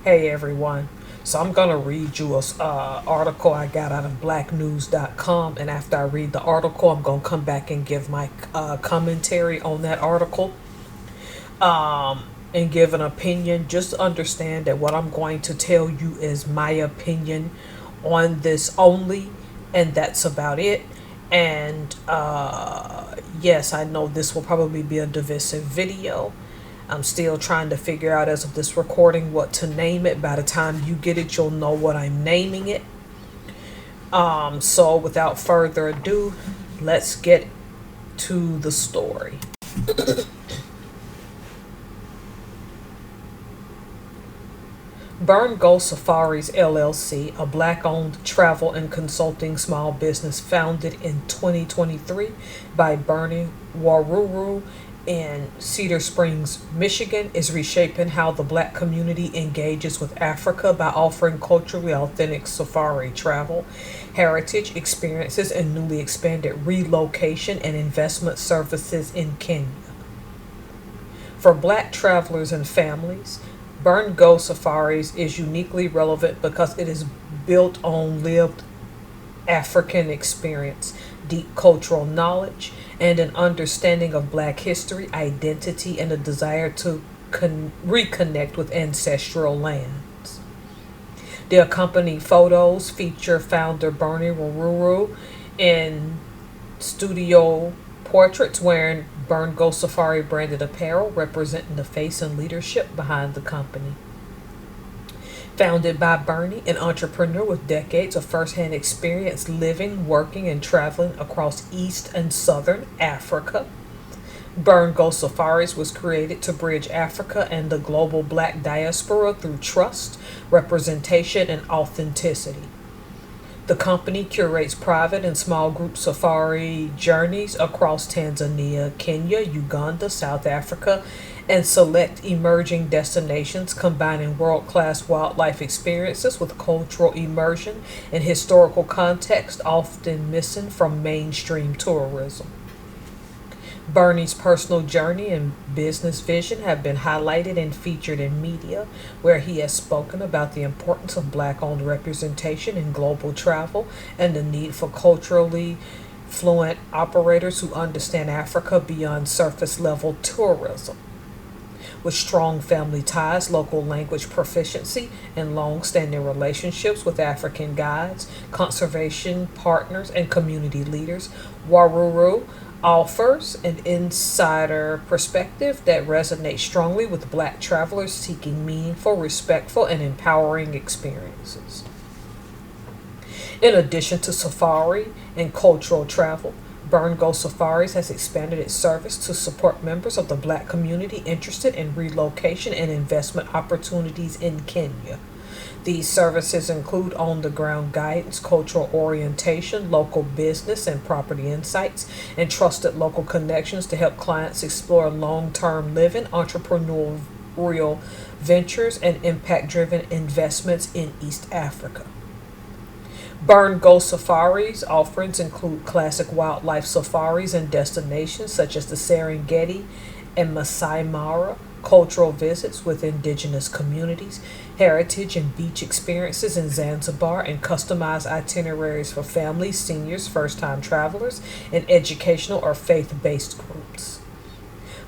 Hey everyone. So I'm going to read you a article I got out of blacknews.com, and after I read the article, I'm going to come back and give my commentary on that article, and give an opinion. Just understand that what I'm going to tell you is my opinion on this only, and that's about it. And yes, I know this will probably be a divisive video. I'm still trying to figure out, as of this recording, what to name it. By the time you get it, you'll know what I'm naming it. So without further ado, let's get to the story. Burn Go Safaris LLC, a black-owned travel and consulting small business founded in 2023 by Bernie Waruru in Cedar Springs, Michigan, is reshaping how the black community engages with Africa by offering culturally authentic safari travel, heritage experiences, and newly expanded relocation and investment services in Kenya. For black travelers and families, Burn Go Safaris is uniquely relevant because it is built on lived African experience, deep cultural knowledge, and an understanding of black history, identity, and a desire to reconnect with ancestral lands. The accompanying photos feature founder Bernie Waruru in studio portraits wearing Burn Go Safari branded apparel, representing the face and leadership behind the company. Founded by Bernie, an entrepreneur with decades of first-hand experience living, working, and traveling across East and Southern Africa, Burn Go Safaris was created to bridge Africa and the global black diaspora through trust, representation, and authenticity. The company curates private and small group safari journeys across Tanzania, Kenya, Uganda, South Africa, and select emerging destinations, combining world-class wildlife experiences with cultural immersion and historical context often missing from mainstream tourism. Bernie's personal journey and business vision have been highlighted and featured in media, where he has spoken about the importance of black-owned representation in global travel and the need for culturally fluent operators who understand Africa beyond surface-level tourism. With strong family ties, local language proficiency, and long-standing relationships with African guides, conservation partners, and community leaders, Waruru offers an insider perspective that resonates strongly with black travelers seeking meaningful, respectful, and empowering experiences. In addition to safari and cultural travel, Burn Go Safaris has expanded its service to support members of the black community interested in relocation and investment opportunities in Kenya. These services include on-the-ground guidance, cultural orientation, local business and property insights, and trusted local connections to help clients explore long-term living, entrepreneurial ventures, and impact-driven investments in East Africa. Burn Go Safaris offerings include classic wildlife safaris and destinations such as the Serengeti and Masai Mara, cultural visits with indigenous communities, heritage and beach experiences in Zanzibar, and customized itineraries for families, seniors, first-time travelers, and educational or faith-based groups.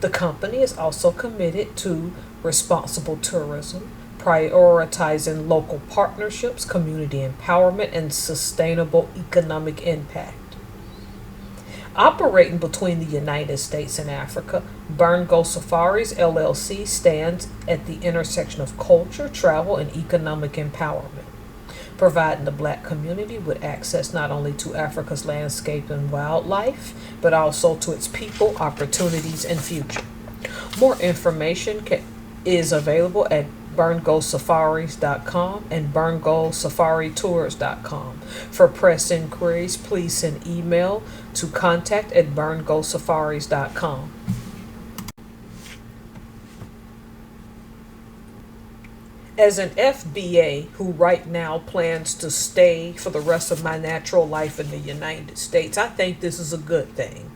The company is also committed to responsible tourism, prioritizing local partnerships, community empowerment, and sustainable economic impact. Operating between the United States and Africa, Burn Go Safaris LLC stands at the intersection of culture, travel, and economic empowerment, providing the black community with access not only to Africa's landscape and wildlife, but also to its people, opportunities, and future. More information is available at burngosafaris.com and burngosafaritours.com. For press inquiries, please send email to contact@burngosafaris.com. As an FBA who right now plans to stay for the rest of my natural life in the United States, I think this is a good thing.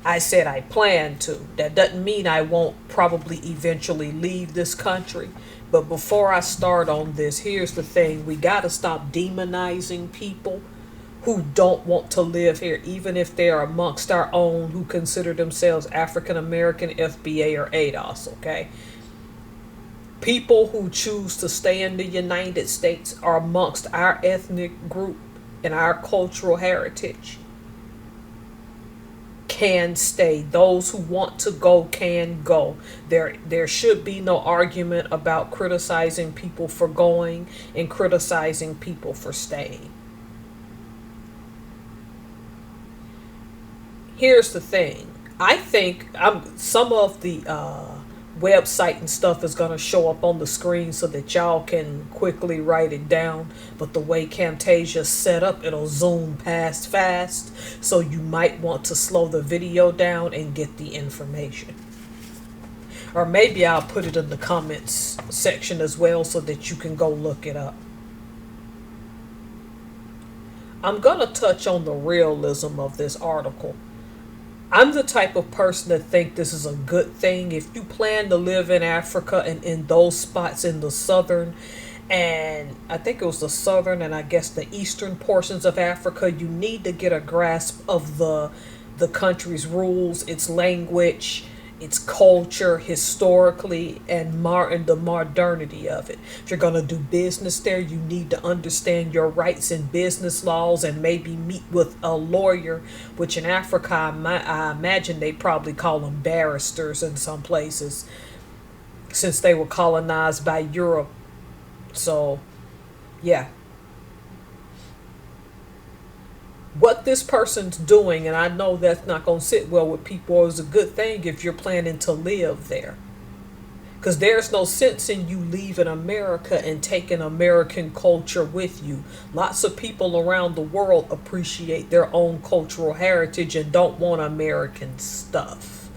I said I plan to. That doesn't mean I won't probably eventually leave this country. But before I start on this, here's the thing: we got to stop demonizing people who don't want to live here, even if they're amongst our own who consider themselves African American, FBA, or ADOS, okay? People who choose to stay in the United States are amongst our ethnic group and our cultural heritage. Can stay. Those who want to go can go. There should be no argument about criticizing people for going and criticizing people for staying. Here's the thing. I think some of the website and stuff is going to show up on the screen so that y'all can quickly write it down. But the way Camtasia's set up, it'll zoom past fast. So you might want to slow the video down and get the information. Or maybe I'll put it in the comments section as well so that you can go look it up. I'm going to touch on the realism of this article. I'm the type of person that think this is a good thing. If you plan to live in Africa and in those spots in the southern, and I think it was the southern and I guess the eastern portions of Africa, you need to get a grasp of the country's rules, its language, its culture, historically, and the modernity of it. If you're going to do business there, you need to understand your rights and business laws and maybe meet with a lawyer, which in Africa, I imagine they probably call them barristers in some places, since they were colonized by Europe. So, yeah. What this person's doing, and I know that's not going to sit well with people, is a good thing if you're planning to live there. Because there's no sense in you leaving America and taking American culture with you. Lots of people around the world appreciate their own cultural heritage and don't want American stuff.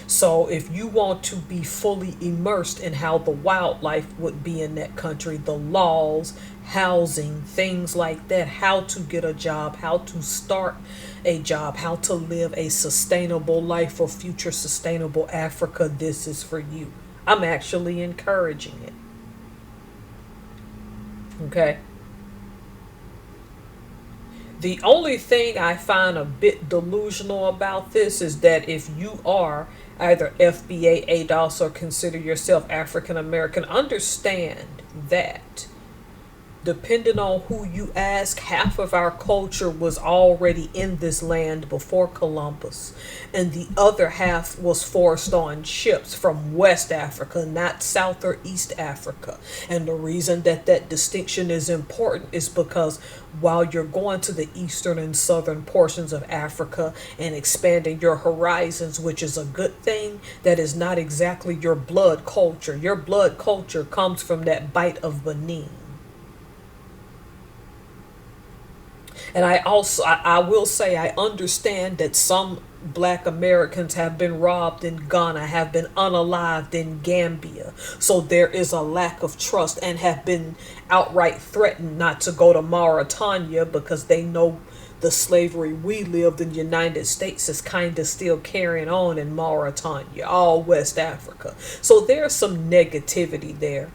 So if you want to be fully immersed in how the wildlife would be in that country, the laws, housing, things like that, how to get a job, how to start a job, how to live a sustainable life for future sustainable Africa, this is for you. I'm actually encouraging it. Okay. The only thing I find a bit delusional about this is that if you are either FBA, ADOS, or consider yourself African American, understand that depending on who you ask, half of our culture was already in this land before Columbus, and the other half was forced on ships from West Africa, not South or East Africa. And the reason that that distinction is important is because while you're going to the eastern and southern portions of Africa and expanding your horizons, which is a good thing, that is not exactly your blood culture. Your blood culture comes from that Bight of Benin. And I will say, I understand that some black Americans have been robbed in Ghana, have been unalived in Gambia. So there is a lack of trust and have been outright threatened not to go to Mauritania because they know the slavery we lived in the United States is kind of still carrying on in Mauritania, all West Africa. So there's some negativity there.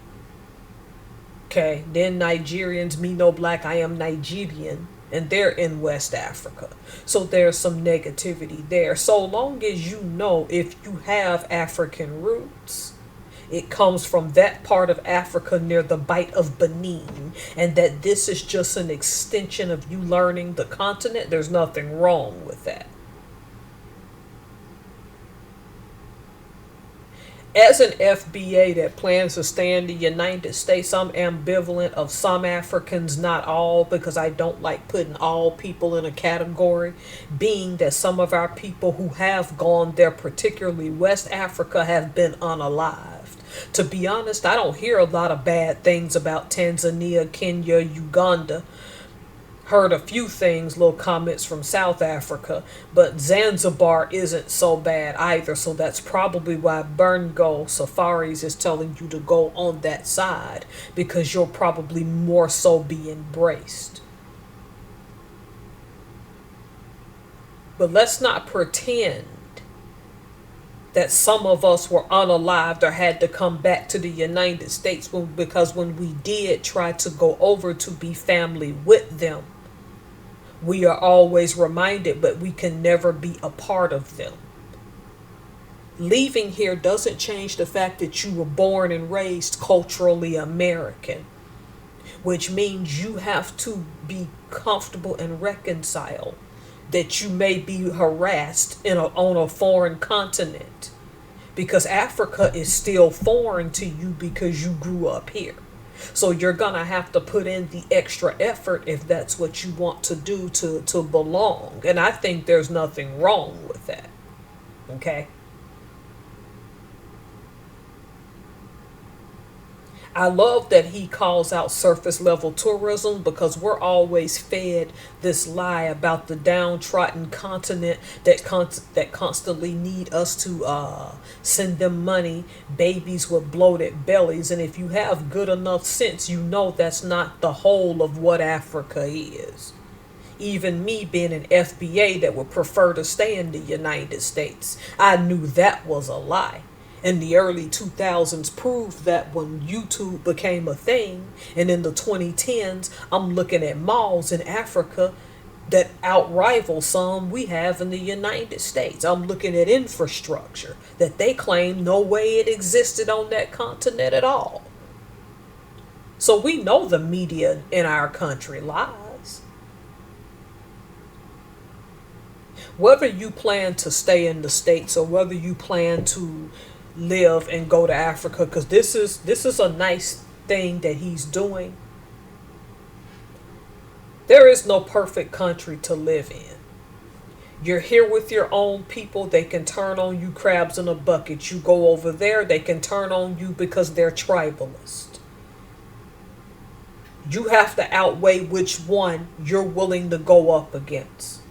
Okay, then Nigerians, me no black, I am Nigerian. And they're in West Africa. So there's some negativity there. So long as you know if you have African roots, it comes from that part of Africa near the Bight of Benin, and that this is just an extension of you learning the continent, there's nothing wrong with that. As an FBA that plans to stay in the United States, I'm ambivalent of some Africans, not all, because I don't like putting all people in a category, being that some of our people who have gone there, particularly West Africa, have been unalived. To be honest, I don't hear a lot of bad things about Tanzania, Kenya, Uganda. Heard a few things, little comments from South Africa, but Zanzibar isn't so bad either, so that's probably why Berngo Safaris is telling you to go on that side, because you'll probably more so be embraced. But let's not pretend that some of us were unalived or had to come back to the United States because when we did try to go over to be family with them, we are always reminded, but we can never be a part of them. Leaving here doesn't change the fact that you were born and raised culturally American, which means you have to be comfortable and reconcile that you may be harassed on a foreign continent, because Africa is still foreign to you because you grew up here. So you're gonna have to put in the extra effort if that's what you want to do to belong. And I think there's nothing wrong with that. Okay? I love that he calls out surface level tourism, because we're always fed this lie about the downtrodden continent that constantly need us to send them money, babies with bloated bellies. And if you have good enough sense, you know that's not the whole of what Africa is. Even me being an FBA that would prefer to stay in the United States, I knew that was a lie. And the early 2000s proved that when YouTube became a thing, and in the 2010s, I'm looking at malls in Africa that outrival some we have in the United States. I'm looking at infrastructure that they claim no way it existed on that continent at all. So we know the media in our country lies. Whether you plan to stay in the States or whether you plan to live and go to Africa, because this is a nice thing that he's doing. There is no perfect country to live in. You're here with your own people, they can turn on you crabs in a bucket. You go over there, they can turn on you because they're tribalist. You have to outweigh which one you're willing to go up against.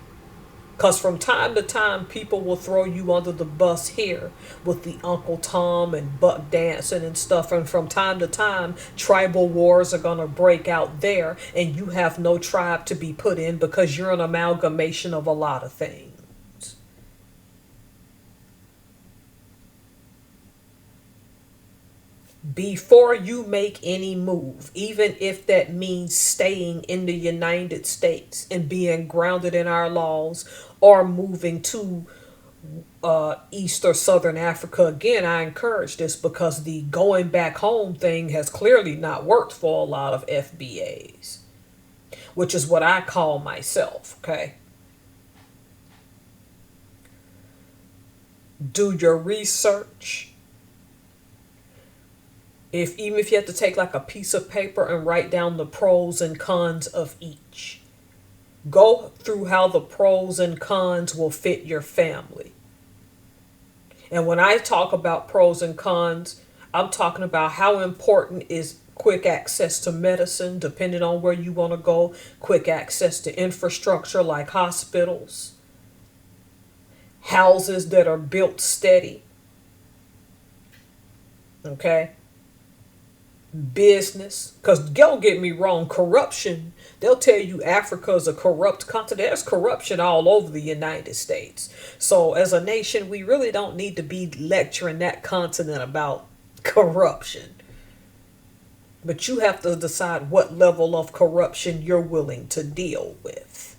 Because from time to time, people will throw you under the bus here with the Uncle Tom and buck dancing and stuff. And from time to time, tribal wars are going to break out there. And you have no tribe to be put in because you're an amalgamation of a lot of things. Before you make any move, even if that means staying in the United States and being grounded in our laws, or moving to East or Southern Africa, again, I encourage this because the going back home thing has clearly not worked for a lot of FBAs, which is what I call myself, okay? Do your research. Even if you have to take like a piece of paper and write down the pros and cons of each. Go through how the pros and cons will fit your family. And when I talk about pros and cons, I'm talking about how important is quick access to medicine, depending on where you want to go, quick access to infrastructure like hospitals, houses that are built steady, okay? Business, because don't get me wrong, corruption, they'll tell you Africa is a corrupt continent. There's corruption all over the United States. So as a nation, we really don't need to be lecturing that continent about corruption. But you have to decide what level of corruption you're willing to deal with.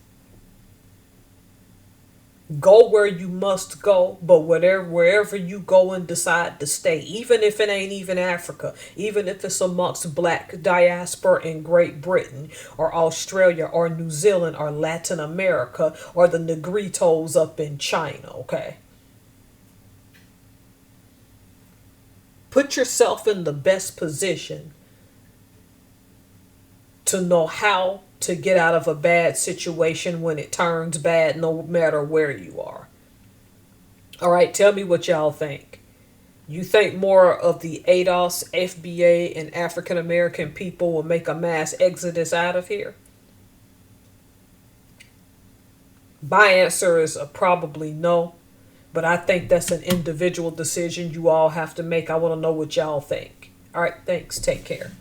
Go where you must go, but wherever you go and decide to stay, even if it ain't even Africa, even if it's amongst black diaspora in Great Britain or Australia or New Zealand or Latin America or the Negritos up in China, okay? Put yourself in the best position to know how to get out of a bad situation when it turns bad, no matter where you are. All right, tell me what y'all think. You think more of the ADOS, FBA, and African American people will make a mass exodus out of here? My answer is probably no, but I think that's an individual decision you all have to make. I want to know what y'all think. All right, thanks. Take care.